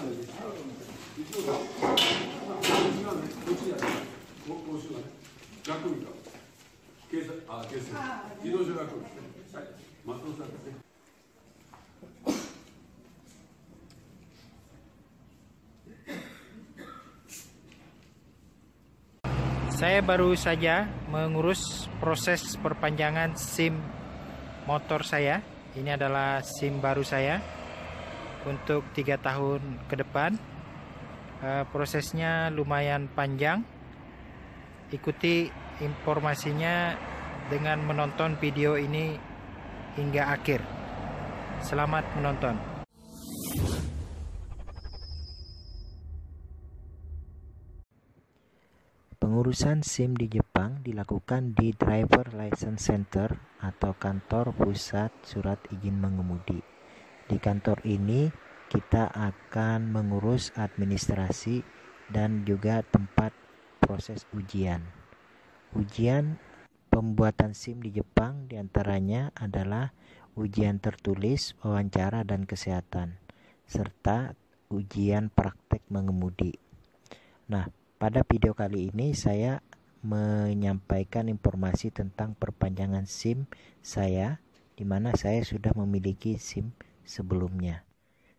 Saya baru saja mengurus proses perpanjangan SIM motor saya. Ini adalah SIM baru saya untuk 3 tahun ke depan. Prosesnya lumayan panjang. Ikuti informasinya dengan menonton video ini hingga akhir. Selamat menonton. Pengurusan SIM di Jepang dilakukan di Driver License Center atau kantor pusat surat izin mengemudi. Di kantor ini kita akan mengurus administrasi dan juga tempat proses ujian. Ujian pembuatan SIM di Jepang diantaranya adalah ujian tertulis, wawancara dan kesehatan, serta ujian praktek mengemudi. Nah, pada video kali ini saya menyampaikan informasi tentang perpanjangan SIM saya, di mana saya sudah memiliki SIM sebelumnya.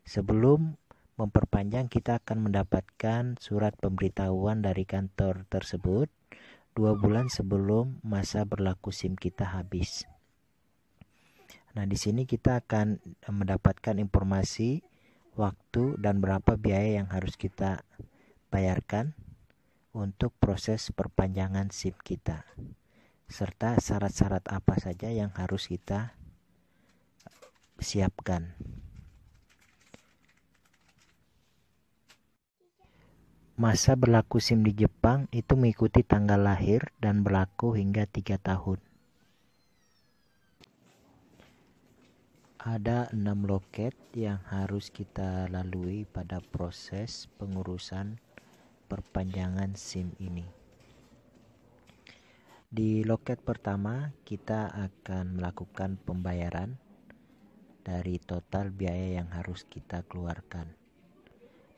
Sebelum memperpanjang, kita akan mendapatkan surat pemberitahuan dari kantor tersebut 2 bulan sebelum masa berlaku SIM kita habis. Nah, di sini kita akan mendapatkan informasi waktu dan berapa biaya yang harus kita bayarkan untuk proses perpanjangan SIM kita, serta syarat-syarat apa saja yang harus kita siapkan. Masa berlaku SIM di Jepang itu mengikuti tanggal lahir dan berlaku hingga 3 tahun. Ada 6 loket yang harus kita lalui pada proses pengurusan perpanjangan SIM ini. Di loket pertama kita akan melakukan pembayaran dari total biaya yang harus kita keluarkan.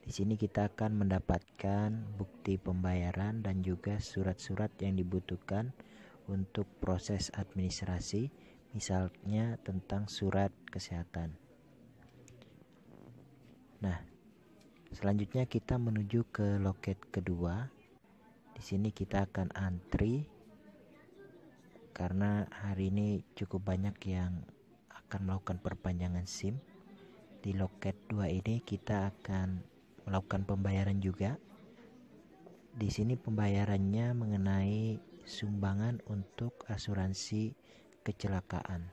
Di sini kita akan mendapatkan bukti pembayaran dan juga surat-surat yang dibutuhkan untuk proses administrasi, misalnya tentang surat kesehatan. Nah, selanjutnya kita menuju ke loket kedua. Di sini kita akan antri karena hari ini cukup banyak yang akan melakukan perpanjangan SIM. Di loket 2 ini kita akan melakukan pembayaran juga. Di sini pembayarannya mengenai sumbangan untuk asuransi kecelakaan.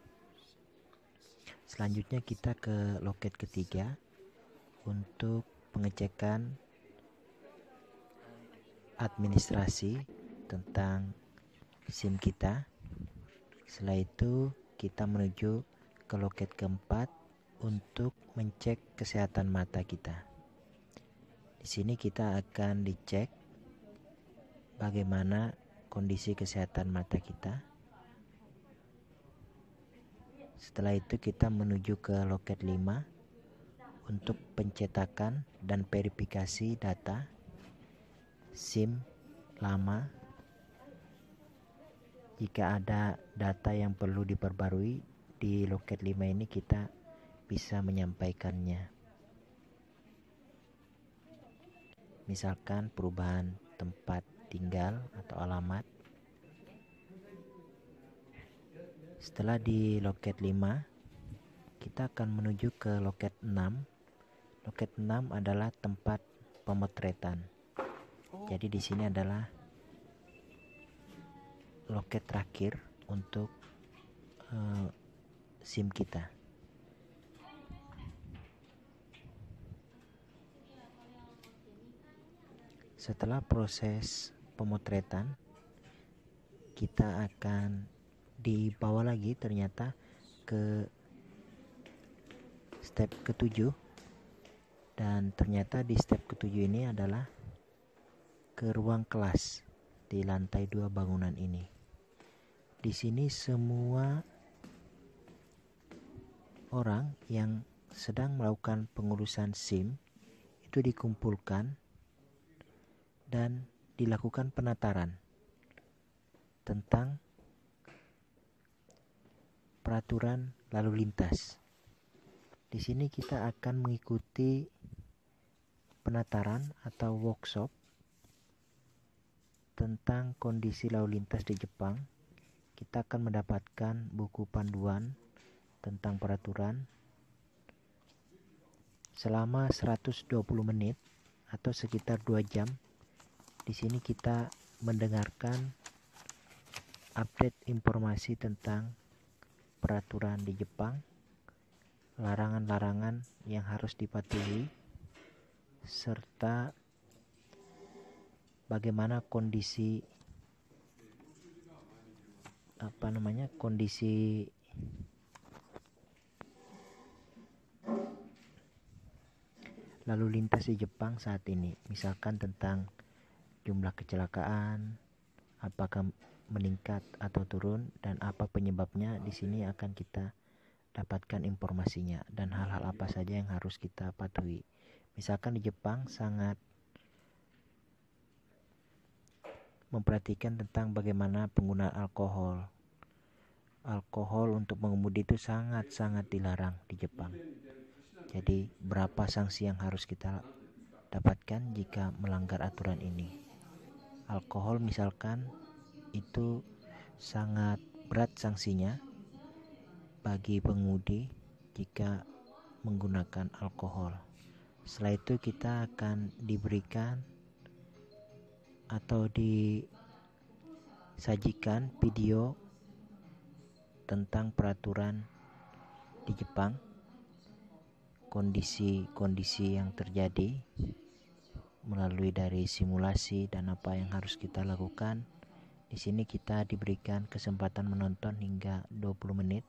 Selanjutnya kita ke loket ketiga untuk pengecekan administrasi tentang SIM kita. Setelah itu kita menuju ke loket keempat untuk mencek kesehatan mata kita. Di sini kita akan dicek bagaimana kondisi kesehatan mata kita. Setelah itu kita menuju ke loket 5 untuk pencetakan dan verifikasi data SIM lama. Jika ada data yang perlu diperbarui di loket 5 ini, kita bisa menyampaikannya. Misalkan perubahan tempat tinggal atau alamat. Setelah di loket 5, kita akan menuju ke loket 6. Loket 6 adalah tempat pemotretan. Jadi di sini adalah loket terakhir untuk SIM kita. Setelah proses pemotretan, kita akan dibawa lagi ternyata ke step ke-7, dan ternyata di step ke-7 ini adalah ke ruang kelas di lantai 2 bangunan ini. Di sini semua orang yang sedang melakukan pengurusan SIM itu dikumpulkan dan dilakukan penataran tentang peraturan lalu lintas. Di sini kita akan mengikuti penataran atau workshop tentang kondisi lalu lintas di Jepang. Kita akan mendapatkan buku panduan tentang peraturan selama 120 menit atau sekitar 2 jam. Di sini kita mendengarkan update informasi tentang peraturan di Jepang, larangan-larangan yang harus dipatuhi, serta bagaimana kondisi lalu lintas di Jepang saat ini. Misalkan tentang jumlah kecelakaan, apakah meningkat atau turun dan apa penyebabnya. Di sini akan kita dapatkan informasinya dan hal-hal apa saja yang harus kita patuhi. Misalkan di Jepang sangat memperhatikan tentang bagaimana penggunaan alkohol. Alkohol untuk mengemudi itu sangat-sangat dilarang di Jepang. Jadi berapa sanksi yang harus kita dapatkan jika melanggar aturan ini? Alkohol misalkan itu sangat berat sanksinya bagi pengemudi jika menggunakan alkohol. Setelah itu kita akan diberikan atau disajikan video tentang peraturan di Jepang, kondisi-kondisi yang terjadi melalui dari simulasi dan apa yang harus kita lakukan. Di sini kita diberikan kesempatan menonton hingga 20 menit.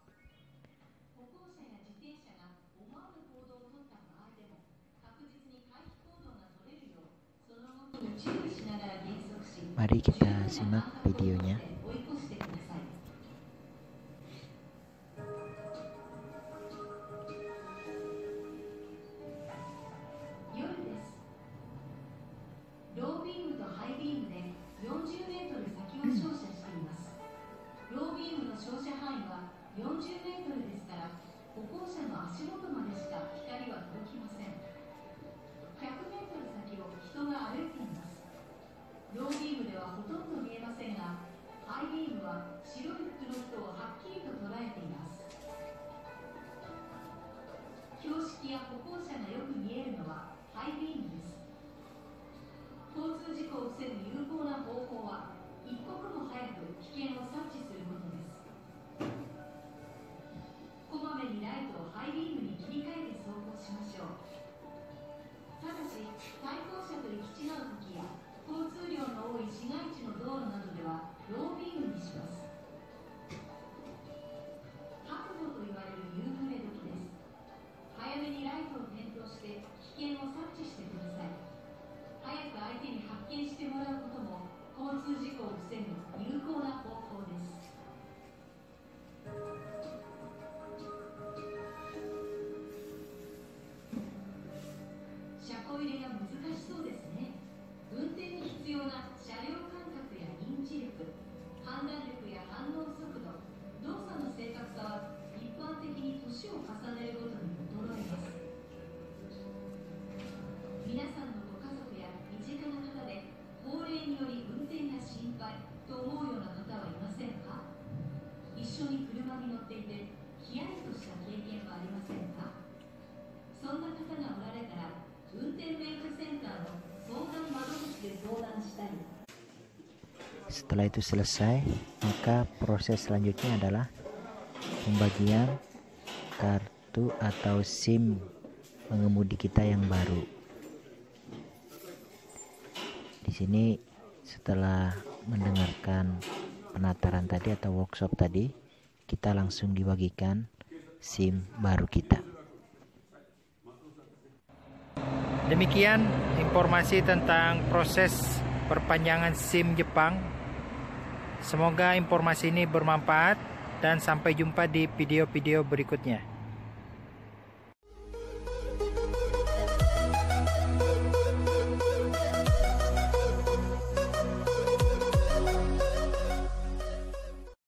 Mari kita simak videonya. Setelah itu selesai, maka proses selanjutnya adalah pembagian kartu atau SIM pengemudi kita yang baru. Di sini setelah mendengarkan penataran tadi atau workshop tadi, kita langsung dibagikan SIM baru kita. Demikian informasi tentang proses perpanjangan SIM Jepang. Semoga informasi ini bermanfaat dan sampai jumpa di video-video berikutnya.